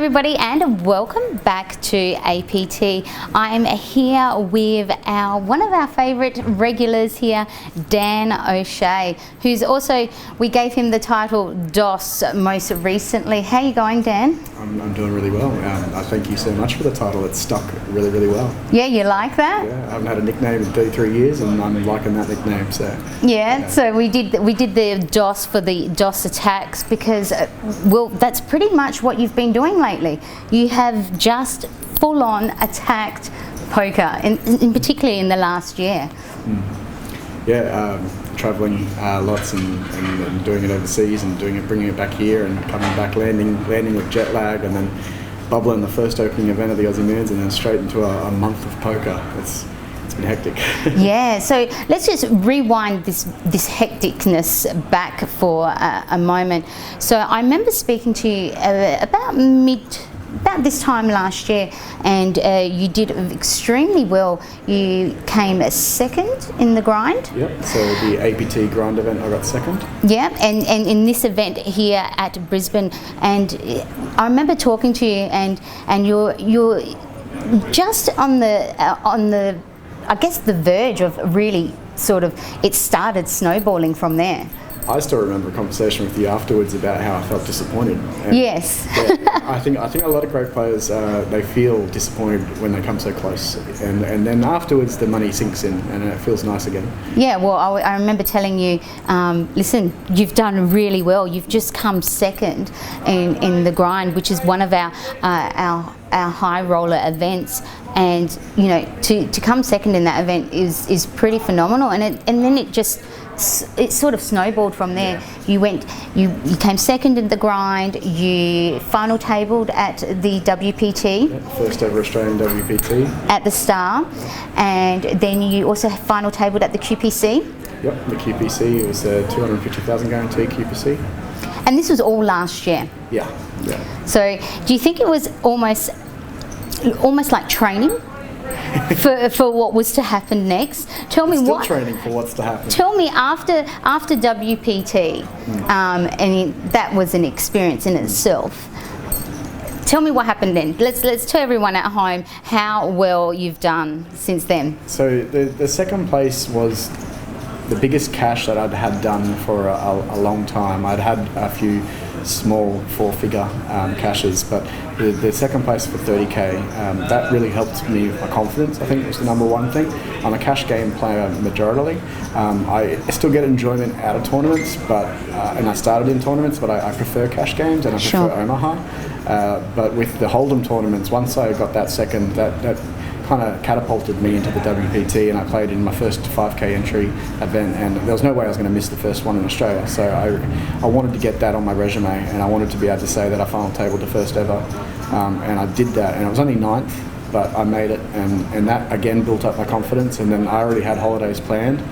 everybody, and welcome back to APT. I'm here with one of our favourite regulars here, Dan O'Shea, who's also, we gave him the title DOS most recently. How are you going, Dan? I'm doing really well. I thank you so much for the title. It's stuck really, really well. Yeah, you like that? Yeah, I haven't had a nickname in 33 years, and I'm liking that nickname. So yeah. So we did the DOS for the DOS attacks because, well, that's pretty much what you've been doing lately. You have just full-on attacked poker, in particularly in the last year. Yeah, travelling lots and doing it overseas and bringing it back here and coming back, landing with jet lag, and then bubbling the first opening event of the Aussie Moons, and then straight into a month of poker. It's been hectic. Yeah, so let's just rewind this hecticness back for a moment. So I remember speaking to you about this time last year, and you did extremely well. You came second in the grind. Yep, so the APT grind event I got second. Yeah, and in this event here at Brisbane, and I remember talking to you, and you're just on the I guess the verge of really sort of, it started snowballing from there. I still remember a conversation with you afterwards about how I felt disappointed. And yes. Yeah, I think a lot of great players, they feel disappointed when they come so close, and then afterwards the money sinks in and it feels nice again. Yeah, well, I remember telling you, listen, you've done really well. You've just come second in the grind, which is one of our high roller events, and you know, to come second in that event is pretty phenomenal, and then it sort of snowballed from there. Yeah. You came second in the grind, you final tabled at the WPT. Yeah, first ever Australian WPT. At the Star, and then you also final tabled at the QPC. Yep, the QPC, it was a 250,000 guarantee QPC. And this was all last year? Yeah. So do you think it was almost like training for what was to happen next? Tell me still training for what's to happen. Tell me after WPT, and that was an experience in itself. Tell me what happened then. Let's tell everyone at home how well you've done since then. So the second place was the biggest cash that I'd had done for a long time. I'd had a few small four-figure cashes, but the second place for 30k, that really helped me with my confidence. I think it was the number one thing. I'm a cash game player majorly. I still get enjoyment out of tournaments, and I started in tournaments, but I prefer cash games and I prefer Omaha. But with the Hold'em tournaments, once I got that second, that kind of catapulted me into the WPT, and I played in my first 5k entry event, and there was no way I was going to miss the first one in Australia, so I wanted to get that on my resume, and I wanted to be able to say that I final tabled the first ever, and I did that, and it was only 9th, but I made it, and that again built up my confidence. And then I already had holidays planned,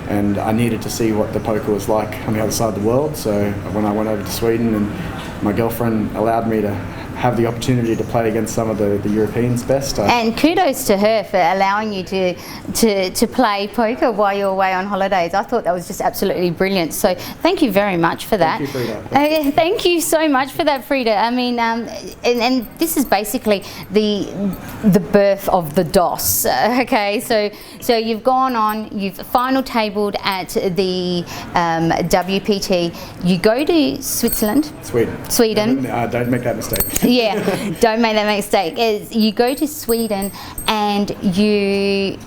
and I needed to see what the poker was like on the other side of the world. So when I went over to Sweden, and my girlfriend allowed me to have the opportunity to play against some of the Europeans' best. And kudos to her for allowing you to play poker while you're away on holidays. I thought that was just absolutely brilliant. So thank you very much for that. Thank you, Frida. Thank you so much for that, Frida. I mean, and this is basically the birth of the DOS. Okay, so you've gone on, you've final tabled at the WPT. You go to Sweden. Don't make that mistake. Yeah, don't make that mistake. You go to Sweden and you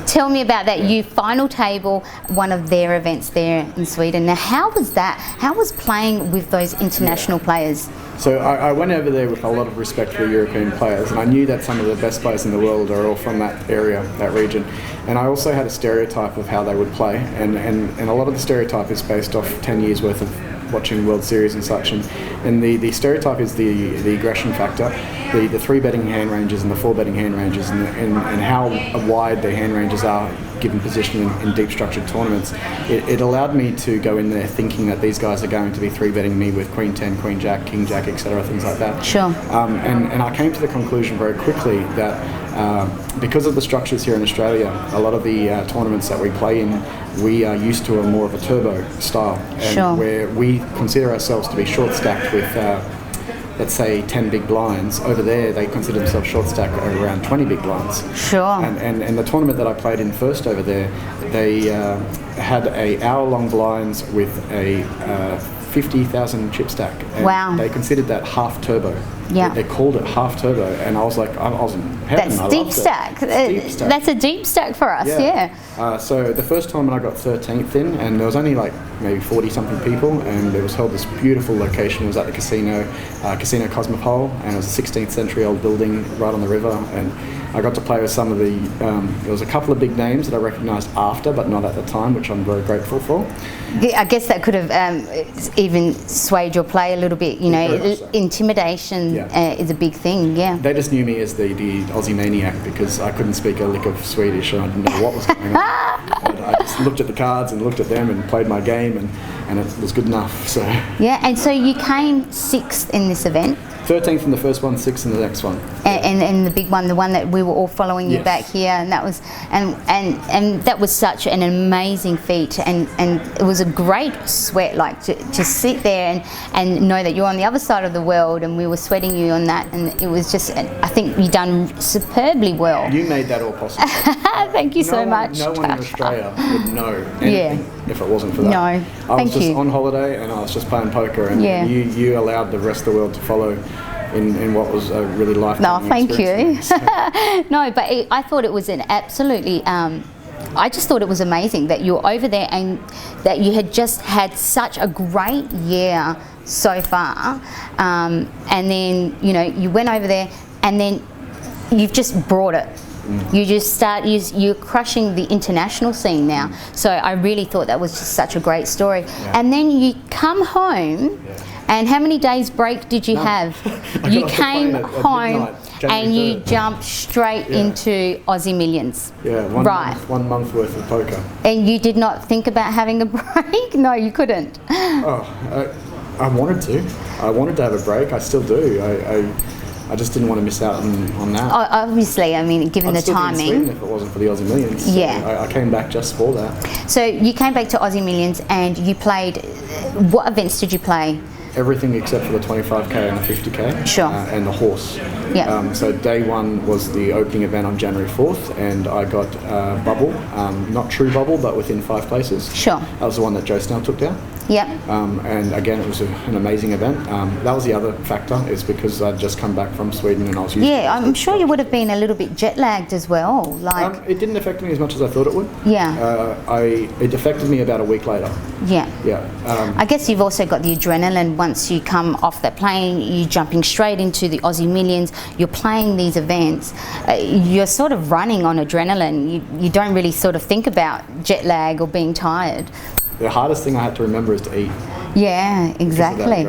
tell me about that. You final table one of their events there in Sweden. Now, how was that? How was playing with those international players? So I went over there with a lot of respect for European players, and I knew that some of the best players in the world are all from that area, that region. And I also had a stereotype of how they would play, and a lot of the stereotype is based off 10 years worth of watching World Series and such, and the stereotype is the aggression factor, the 3 betting hand ranges and the 4 betting hand ranges, and how wide the hand ranges are given position in deep structured tournaments. It allowed me to go in there thinking that these guys are going to be 3 betting me with Queen 10, Queen Jack, King Jack, etc., things like that. Sure. And I came to the conclusion very quickly that because of the structures here in Australia, a lot of the tournaments that we play in, we are used to a more of a turbo style, and where we consider ourselves to be short stacked let's say 10 big blinds. Over there, they consider themselves short stack at around 20 big blinds. Sure. And the tournament that I played in first over there, they had a hour-long blinds with a 50,000 chip stack. And wow. They considered that half turbo. Yeah. They called it half turbo, and I was like, I was in heaven. That's deep stack. That's a deep stack for us, yeah. So the first time I got 13th in, and there was only like maybe 40-something people, and it was held this beautiful location. It was at the Casino Cosmopole, and it was a 16th century old building right on the river, and I got to play with some of the, there was a couple of big names that I recognised after, but not at the time, which I'm very grateful for. I guess that could have even swayed your play a little bit, you know, intimidation is a big thing, yeah. They just knew me as the Aussie maniac because I couldn't speak a lick of Swedish and I didn't know what was going on. I just looked at the cards and looked at them and played my game and it was good enough, so. Yeah, and so you came 6th in this event. 13th in the first one, 6th in the next one. And the big one, the one that we were all following you back here, and that was and that was such an amazing feat, and it was a great sweat, like to sit there and know that you're on the other side of the world, and we were sweating you on that, and it was just, I think you done superbly well. You made that all possible. Thank you so much. No one in Australia would know anything if it wasn't for that. No, I was just on holiday and I was just playing poker, and you allowed the rest of the world to follow in what was a really life-changing experience. No, thank you. No, but I thought it was an absolutely, I just thought it was amazing that you were over there and that you had just had such a great year so far. And then, you know, you went over there and then you've just brought it. You just you're crushing the international scene now. So I really thought that was just such a great story. And then you come home, and how many days break did you have? You came home and you jumped straight into Aussie Millions. Yeah, one month worth of poker. And you did not think about having a break? No, you couldn't. Oh, I wanted to. I wanted to have a break. I still do. I just didn't want to miss out on that. Obviously, I mean, given the timing. I'd still be in Sweden if it wasn't for the Aussie Millions. So yeah. I came back just for that. So you came back to Aussie Millions and you played, what events did you play? Everything except for the 25k and the 50k. Sure. And the horse. Yeah. So day one was the opening event on January 4th, and I got bubble, not true bubble, but within 5 places. Sure. That was the one that Joe Snell took down. Yep. And again, it was an amazing event. That was the other factor, is because I'd just come back from Sweden and I was used to it. I'm sure you would have been a little bit jet lagged as well. Like it didn't affect me as much as I thought it would. Yeah. It affected me about a week later. Yeah. Yeah. I guess you've also got the adrenaline. Once you come off that plane, you're jumping straight into the Aussie Millions. You're playing these events. You're sort of running on adrenaline. You don't really sort of think about jet lag or being tired. The hardest thing I had to remember is to eat. Yeah, exactly.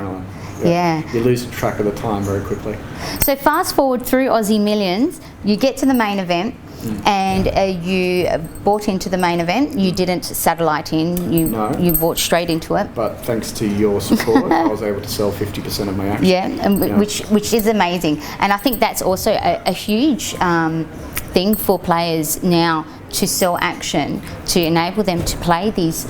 Yeah. You lose track of the time very quickly. So fast forward through Aussie Millions, you get to the main event, and you bought into the main event. You didn't satellite in. You bought straight into it. But thanks to your support, I was able to sell 50% of my action. Yeah, and which is amazing. And I think that's also a huge thing for players now, to sell action, to enable them to play these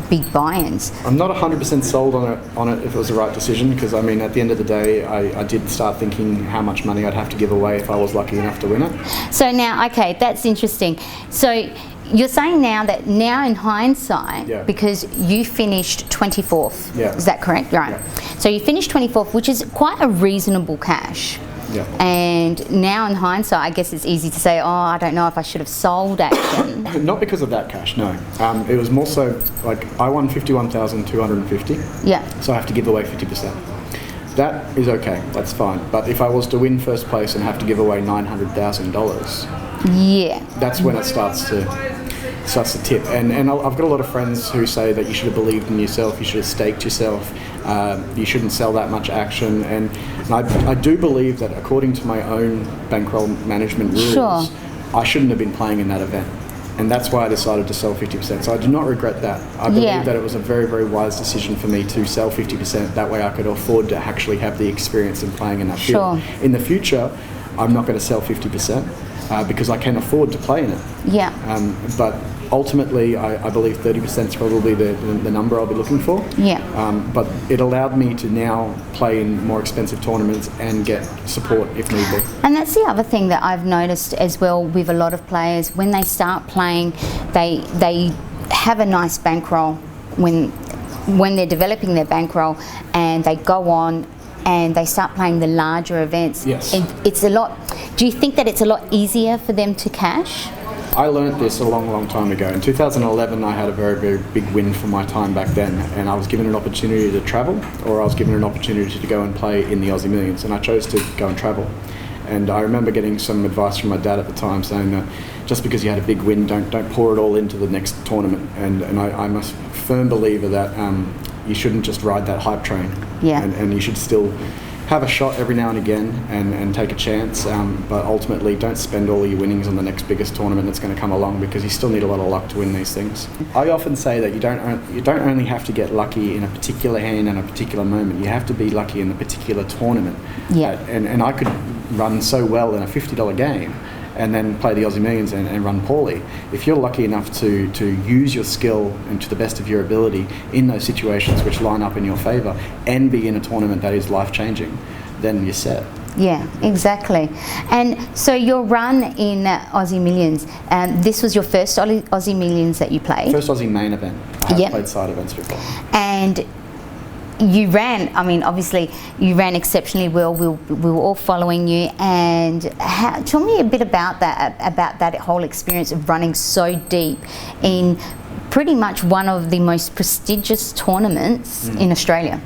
big buy-ins. I'm not 100% sold on it if it was the right decision, because I mean, at the end of the day, I did start thinking how much money I'd have to give away if I was lucky enough to win it. So now, okay, that's interesting. So you're saying now that in hindsight, because you finished 24th, is that correct? Right. Yeah. So you finished 24th, which is quite a reasonable cash. Yeah. And now in hindsight, I guess it's easy to say, oh, I don't know if I should have sold action. Not because of that cash, no. It was more so like I won 51,250. Yeah. So I have to give away 50%. That is okay, that's fine. But if I was to win first place and have to give away $900,000, that's when it starts to tip. And I've got a lot of friends who say that you should have believed in yourself, you should have staked yourself, you shouldn't sell that much action. And I do believe that according to my own bankroll management rules, I shouldn't have been playing in that event. And that's why I decided to sell 50%. So I do not regret that. I believe that it was a very, very wise decision for me to sell 50%. That way I could afford to actually have the experience in playing in that field. In the future, I'm not going to sell 50%. because I can afford to play in it. Yeah. But ultimately, I believe 30% is probably the number I'll be looking for. Yeah. But it allowed me to now play in more expensive tournaments and get support if need be. And that's the other thing that I've noticed as well with a lot of players. When they start playing, they have a nice bankroll when they're developing their bankroll, and they go on and they start playing the larger events. Yes. It's a lot. Do you think that it's a lot easier for them to cash? I learnt this a long time ago. In 2011, I had a very big win for my time back then, and I was given an opportunity to travel, or I was given an opportunity to go and play in the Aussie Millions, and I chose to go and travel. And I remember getting some advice from my dad at the time saying that just because you had a big win, don't pour it all into the next tournament. And I'm a firm believer that you shouldn't just ride that hype train. Yeah. And you should still have a shot every now and again and take a chance, but ultimately don't spend all your winnings on the next biggest tournament that's going to come along, because you still need a lot of luck to win these things. I often say that you don't only have to get lucky in a particular hand and a particular moment. You have to be lucky in a particular tournament. Yeah. And I could run so well in a $50 game and then play the Aussie Millions and run poorly. If you're lucky enough to use your skill and to the best of your ability in those situations which line up in your favour and be in a tournament that is life-changing, then you're set. Yeah, exactly. And so your run in Aussie Millions, this was your first Aussie Millions that you played? First Aussie main event. I have played side events before. And you ran, I mean, obviously you ran exceptionally well. We were all following you. And tell me a bit about that whole experience of running so deep in pretty much one of the most prestigious tournaments in Australia.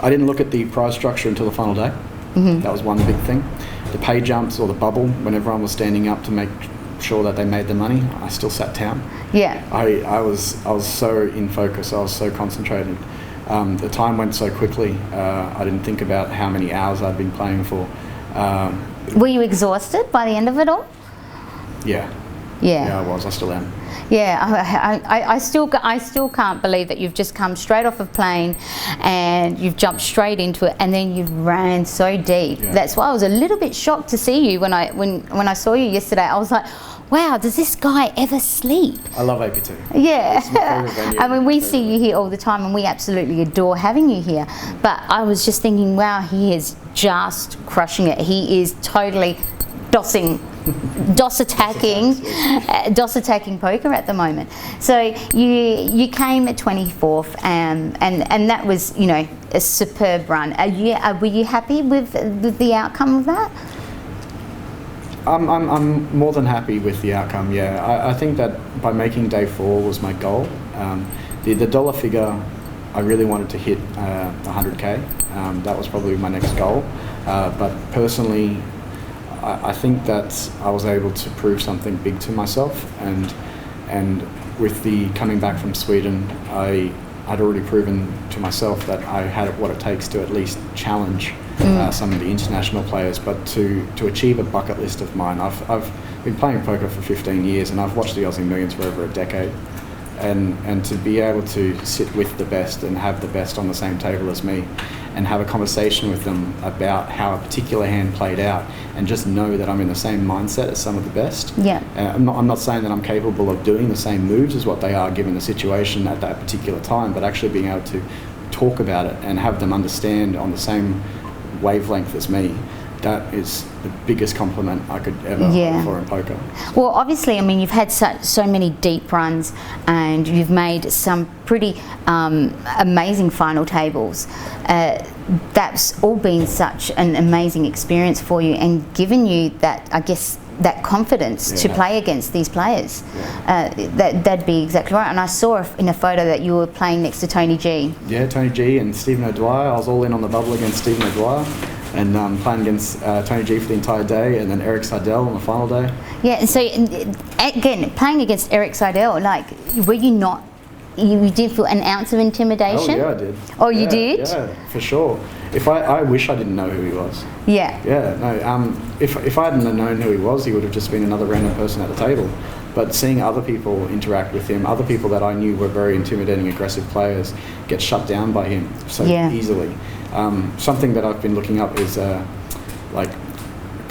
I didn't look at the prize structure until the final day. That was one big thing. The pay jumps or the bubble, when everyone was standing up to make sure that they made the money, I still sat down. Yeah. I was so in focus. I was so concentrated. The time went so quickly. I didn't think about how many hours I'd been playing for. Were you exhausted by the end of it all? Yeah. Yeah. Yeah, I was. I still am. Yeah, I still can't believe that you've just come straight off a plane and you've jumped straight into it, and then you've ran so deep. Yeah. That's why I was a little bit shocked to see you when I saw you yesterday. I was like, wow, does this guy ever sleep? I love APT. Yeah. It's my favourite venue. I mean, we see you here all the time and we absolutely adore having you here. But I was just thinking, wow, he is just crushing it. He is totally DOS attacking poker at the moment. So you came at 24th, and that was, you know, a superb run. Were you happy with the outcome of that? I'm more than happy with the outcome. Yeah, I think that by making day 4 was my goal. The dollar figure, I really wanted to hit 100k. That was probably my next goal. But personally, I think that I was able to prove something big to myself, and with the coming back from Sweden, I'd already proven to myself that I had what it takes to at least challenge some of the international players, but to achieve a bucket list of mine. I've been playing poker for 15 years and I've watched the Aussie Millions for over a decade, and to be able to sit with the best and have the best on the same table as me and have a conversation with them about how a particular hand played out, and just know that I'm in the same mindset as some of the best. Yeah. I'm not saying that I'm capable of doing the same moves as what they are given the situation at that particular time, but actually being able to talk about it and have them understand on the same wavelength as me, that is the biggest compliment I could ever hope for in poker. Well, obviously, I mean, you've had so many deep runs and you've made some pretty amazing final tables. That's all been such an amazing experience for you and given you that, I guess, that confidence to play against these players. That'd be exactly right. And I saw in a photo that you were playing next to Tony G. Yeah, Tony G and Stephen O'Dwyer. I was all in on the bubble against Stephen O'Dwyer, and playing against Tony G for the entire day, and then Eric Seidel on the final day. Yeah, and so again, playing against Eric Seidel, like, were you not? You did feel an ounce of intimidation? Oh yeah, I did. Oh, you did? Yeah, for sure. I wish I didn't know who he was. Yeah. Yeah, no. If I hadn't known who he was, he would have just been another random person at the table. But seeing other people interact with him, other people that I knew were very intimidating, aggressive players, get shut down by him so easily. Something that I've been looking up is like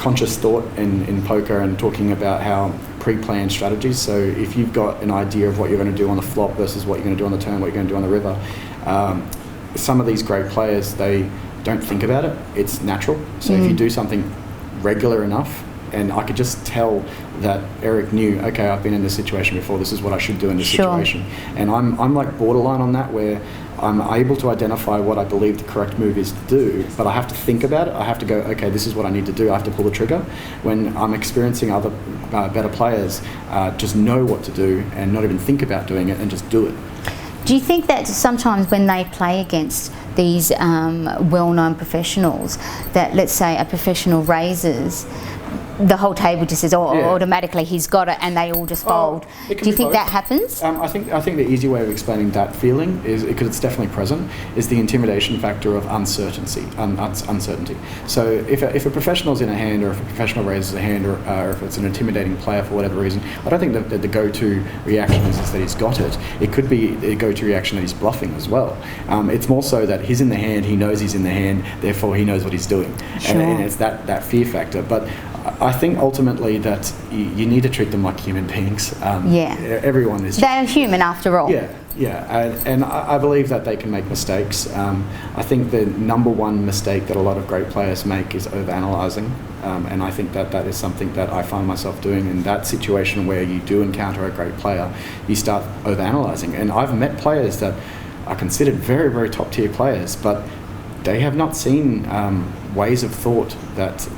conscious thought in poker and talking about how pre-planned strategies. So if you've got an idea of what you're going to do on the flop versus what you're going to do on the turn, what you're going to do on the river, some of these great players, they don't think about it. It's natural. So if you do something regular enough, and I could just tell that Eric knew, okay, I've been in this situation before, this is what I should do in this situation. And I'm like borderline on that, where I'm able to identify what I believe the correct move is to do, but I have to think about it. I have to go, okay, this is what I need to do. I have to pull the trigger. When I'm experiencing other better players, just know what to do and not even think about doing it and just do it. Do you think that sometimes when they play against these well-known professionals, that let's say a professional raises, the whole table just says, automatically he's got it, and they all just fold? Do you think that happens? I think the easy way of explaining that feeling is, because it's definitely present, is the intimidation factor of uncertainty. So if a professional's in a hand, or if a professional raises a hand, or if it's an intimidating player for whatever reason, I don't think that the go-to reaction is that he's got it. It could be a go-to reaction that he's bluffing as well. It's more so that he's in the hand, he knows he's in the hand, therefore he knows what he's doing. Sure. And it's that fear factor. But I think ultimately that you need to treat them like human beings. Everyone is. They're human after all. And I believe that they can make mistakes. I think the number one mistake that a lot of great players make is overanalyzing. And I think that is something that I find myself doing in that situation where you do encounter a great player. You start overanalyzing. And I've met players that are considered very, very top tier players, but they have not seen ways of thought that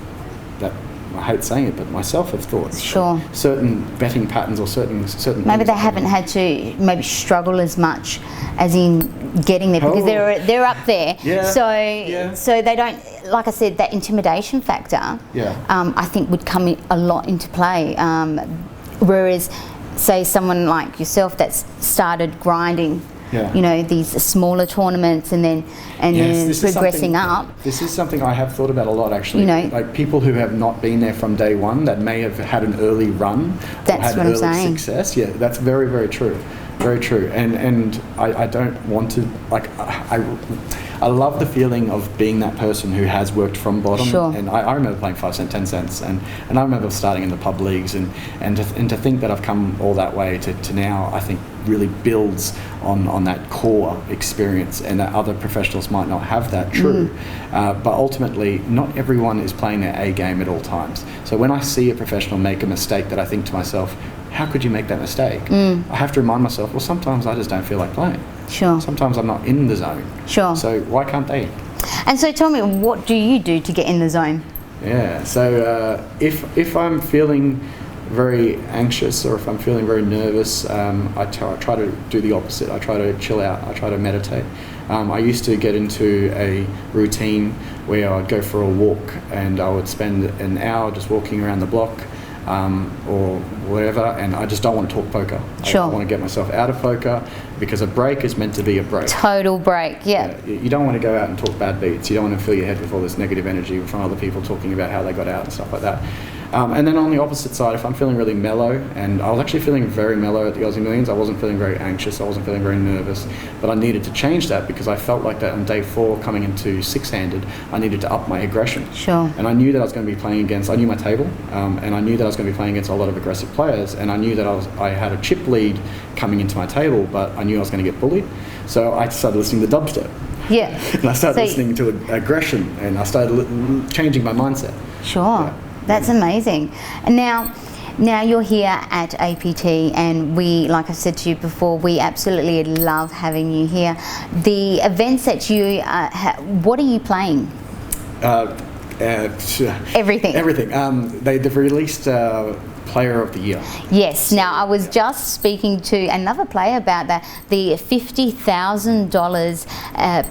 I hate saying it, but myself have thought. Sure. Certain betting patterns or certain maybe they haven't had to struggle as much as in getting there, because they're up there. So they don't, like I said, that intimidation factor. I think would come a lot into play. Whereas, say someone like yourself that's started grinding. These smaller tournaments and then progressing up. This is something I have thought about a lot, actually. Like people who have not been there from day one, that may have had an early run, that's or had what early I'm saying. success. Yeah, that's very, very true. Very true. And I don't want to, I love the feeling of being that person who has worked from bottom. Sure. And I remember playing 5 cent, 10 cents, and I remember starting in the pub leagues, and to think that I've come all that way to now, I think really builds on that core experience, and that other professionals might not have that. True. But ultimately, not everyone is playing their A game at all times. So when I see a professional make a mistake that I think to myself, how could you make that mistake? I have to remind myself, well, sometimes I just don't feel like playing. Sure. Sometimes I'm not in the zone. Sure. So why can't they? And so tell me, what do you do to get in the zone? Yeah, so if I'm feeling very anxious, or if I'm feeling very nervous, I try to do the opposite. I try to chill out. I try to meditate. I used to get into a routine where I'd go for a walk, and I would spend an hour just walking around the block, or whatever, and I just don't want to talk poker. Sure. I want to get myself out of poker, because a break is meant to be a break. Total break, yeah. You don't want to go out and talk bad beats. You don't want to fill your head with all this negative energy from other people talking about how they got out and stuff like that. And then on the opposite side, if I'm feeling really mellow, and I was actually feeling very mellow at the Aussie Millions, I wasn't feeling very anxious, I wasn't feeling very nervous, but I needed to change that, because I felt like that on day 4, coming into 6-handed, I needed to up my aggression. Sure. And I knew that I was going to be playing against, I knew my table, and I knew that I was going to be playing against a lot of aggressive players, and I knew that I had a chip lead coming into my table, but I knew I was going to get bullied. So I started listening to dubstep. Yeah. And I started listening to aggression, and I started changing my mindset. Sure. Yeah. That's amazing. And now you're here at APT, and we, like I said to you before, we absolutely love having you here. The events that you, what are you playing? Everything. Everything. They've released Player of the Year. Yes. Now, I was just speaking to another player about that, the $50,000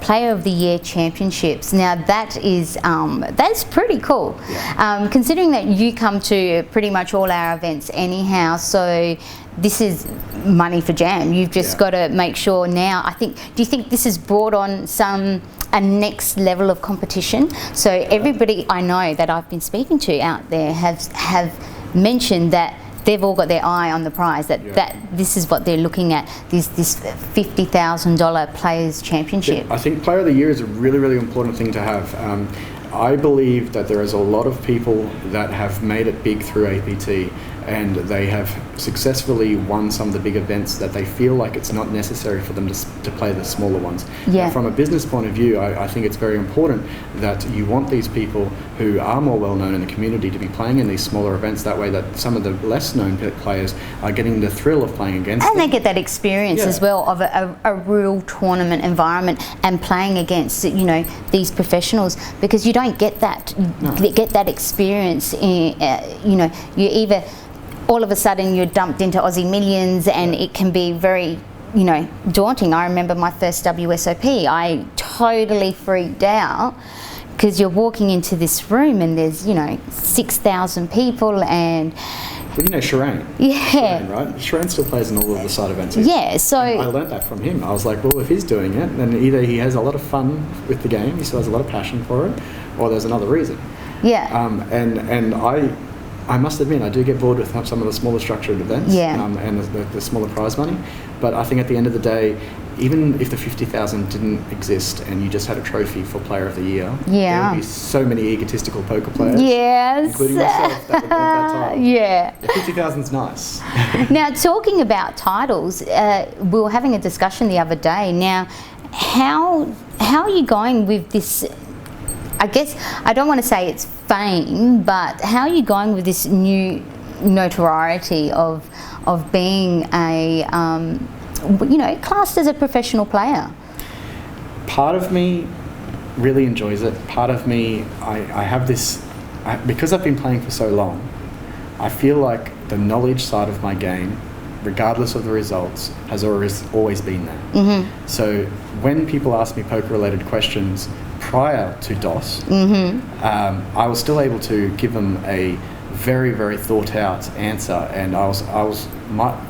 Player of the Year Championships. Now, that is that's pretty cool. Yeah. Considering that you come to pretty much all our events anyhow, so this is money for jam. You've just got to make sure now. Do you think this has brought on a next level of competition? So everybody I know that I've been speaking to out there have mentioned that they've all got their eye on the prize, that this is what they're looking at, this $50,000 Players Championship. Yeah, I think Player of the Year is a really, really important thing to have. I believe that there is a lot of people that have made it big through APT, and they have successfully won some of the big events that they feel like it's not necessary for them to play the smaller ones. Yeah. Now, from a business point of view, I think it's very important that you want these people who are more well known in the community to be playing in these smaller events. That way that some of the less known players are getting the thrill of playing against and them. they get that experience as well of a real tournament environment and playing against, you know, these professionals, because you don't get that experience in, you know, you either all of a sudden you're dumped into Aussie Millions, and it can be very, you know, daunting. I remember my first WSOP, I totally freaked out, because you're walking into this room and there's, you know, 6,000 people, and But you know Shireen? Yeah. Shireen, right? Shireen still plays in all of the side events. Yeah, so And I learnt that from him. I was like, well, if he's doing it, then either he has a lot of fun with the game, he still has a lot of passion for it, or there's another reason. yeah, And I must admit, I do get bored with some of the smaller structured events, Yeah. and the smaller prize money. But I think at the end of the day, even if the 50,000 didn't exist and you just had a trophy for Player of the Year, Yeah. there would be so many egotistical poker players, yes, including myself, that would want that title. yeah. 50,000's nice. Now, talking about titles, we were having a discussion the other day. Now, how are you going with this? I guess I don't want to say it's fame, but how are you going with this new notoriety of being a you know, classed as a professional player? Part of me really enjoys it. Part of me, I have this, because I've been playing for so long, I feel like the knowledge side of my game, regardless of the results, has always been there. Mm-hmm. So when people ask me poker-related questions prior to DOS, I was still able to give them a very, very thought-out answer, and I was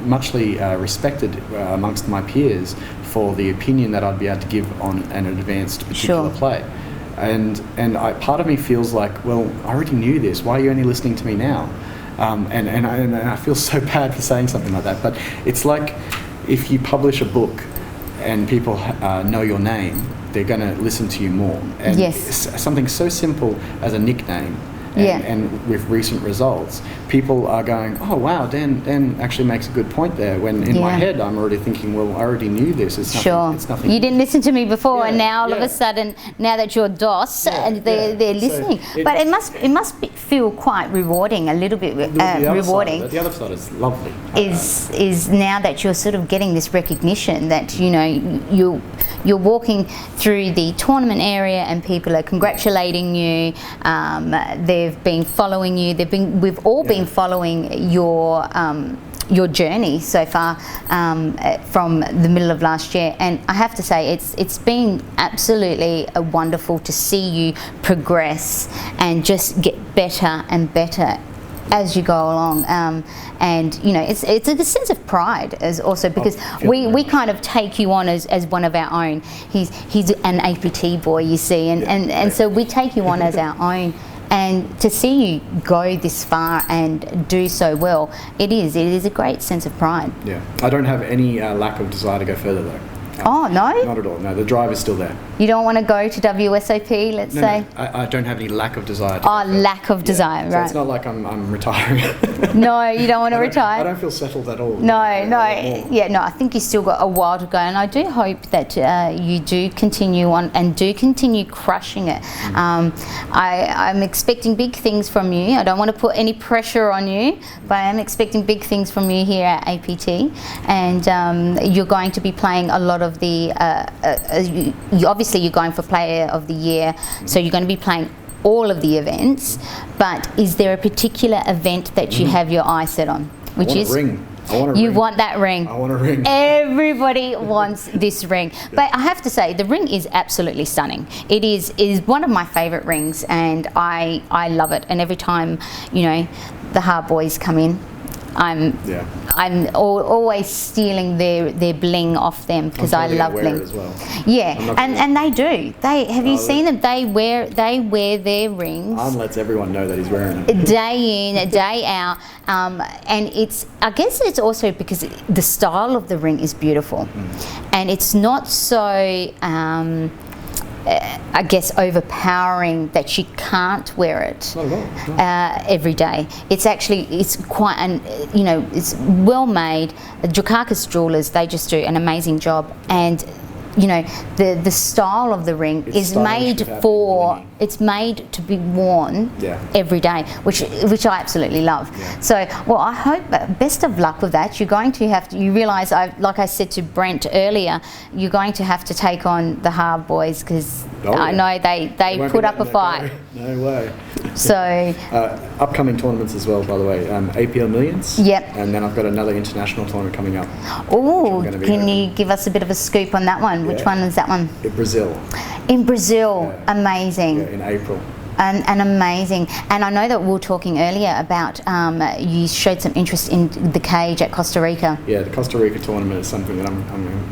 muchly respected amongst my peers for the opinion that I'd be able to give on an advanced particular Sure. play. And part of me feels like, well, I already knew this. Why are you only listening to me now? And I feel so bad for saying something like that. But it's like if you publish a book and people know your name, they're going to listen to you more. And Yes. something so simple as a nickname. And with recent results, people are going, oh wow, Dan actually makes a good point there, when in my Yeah. head I'm already thinking, well, I already knew this. It's nothing, Sure. it's nothing. You didn't listen to me before, Yeah, and now all of yeah. a sudden, now that you're DOS, Yeah, and they're So listening. But it must feel quite rewarding, a little bit the other rewarding. Side, the other side is lovely. Is now that you're sort of getting this recognition that, you know, you're walking through the tournament area and people are congratulating you. They've been following you. We've all been following your journey so far from the middle of last year, and I have to say it's been absolutely wonderful to see you progress and just get better and better as you go along, and you know, it's a sense of pride as also, because we kind of take you on as one of our own. He's an APT boy, you see, and so we take you on as our own. And to see you go this far and do so well, it is a great sense of pride. Yeah, I don't have any lack of desire to go further though. Oh, no? Not at all. No, the drive is still there. You don't want to go to WSOP, let's say? No, I don't have any lack of desire. To Oh, lack of desire, So right. it's not like I'm retiring. No, you don't want to retire? I don't feel settled at all. No, I think you've still got a while to go, and I do hope that you do continue on and do continue crushing it. I'm expecting big things from you. I don't want to put any pressure on you, but I am expecting big things from you here at APT, and you're going to be playing a lot of the, obviously you're going for Player of the Year, so you're going to be playing all of the events, but is there a particular event that you have your eye set on? Which I want is a ring. I want a you ring. want that ring. I want a ring. Everybody wants this ring. But I have to say, the ring is absolutely stunning. It is one of my favourite rings, and I love it. And every time, you know, the hard boys come in, I'm always stealing their bling off them, because I love bling. It as well. Yeah, and they do. Have you seen them? They wear their rings. Lets everyone know that he's wearing it. Day in, day out, and I guess it's also because the style of the ring is beautiful, and it's not so I guess, overpowering that she can't wear it Not at all. No. every day. It's quite it's well made. Dukakis jewelers, they just do an amazing job, and the style of the ring is made it's made to be worn every day, which I absolutely love. So I hope best of luck with that. You're going to have to, you realise, like I said to Brent earlier, you're going to have to take on the hard boys, because I know they put up a fight. No way. So upcoming tournaments as well, by the way. APL Millions. Yep. And then I've got another international tournament coming up. Oh, can you give us a bit of a scoop on that one? Which one is that one? In Brazil. In Brazil, amazing. In April. And amazing. And I know that we were talking earlier about you showed some interest in the cage at Costa Rica. Yeah, the Costa Rica tournament is something that I'm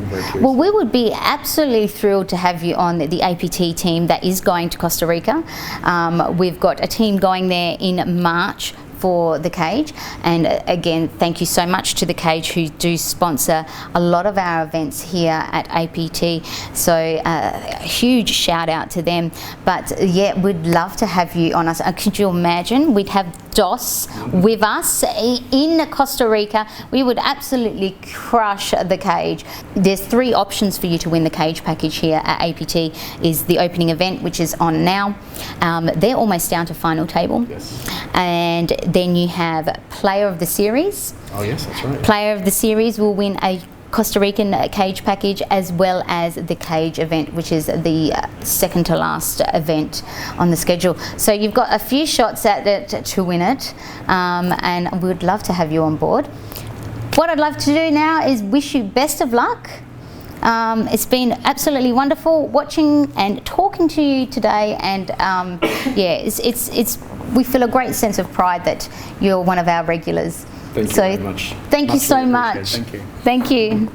very curious Well, we would be absolutely thrilled to have you on the APT team that is going to Costa Rica. We've got a team going there in March for the cage, and again, thank you so much to the cage, who do sponsor a lot of our events here at APT, so a huge shout out to them. But yeah, we'd love to have you on us. Could you imagine, we'd have Dos with us in Costa Rica? We would absolutely crush the cage. There's 3 options for you to win the cage package here at APT. Is the opening event, which is on now. They're almost down to final table. Yes. And then you have Player of the Series. Oh yes, that's right. Player of the Series will win a Costa Rican cage package, as well as the cage event, which is the second to last event on the schedule. So you've got a few shots at it to win it, and we would love to have you on board. What I'd love to do now is wish you best of luck. It's been absolutely wonderful watching and talking to you today, and we feel a great sense of pride that you're one of our regulars. Thank you very much. Thank you so much. Thank you. Thank you.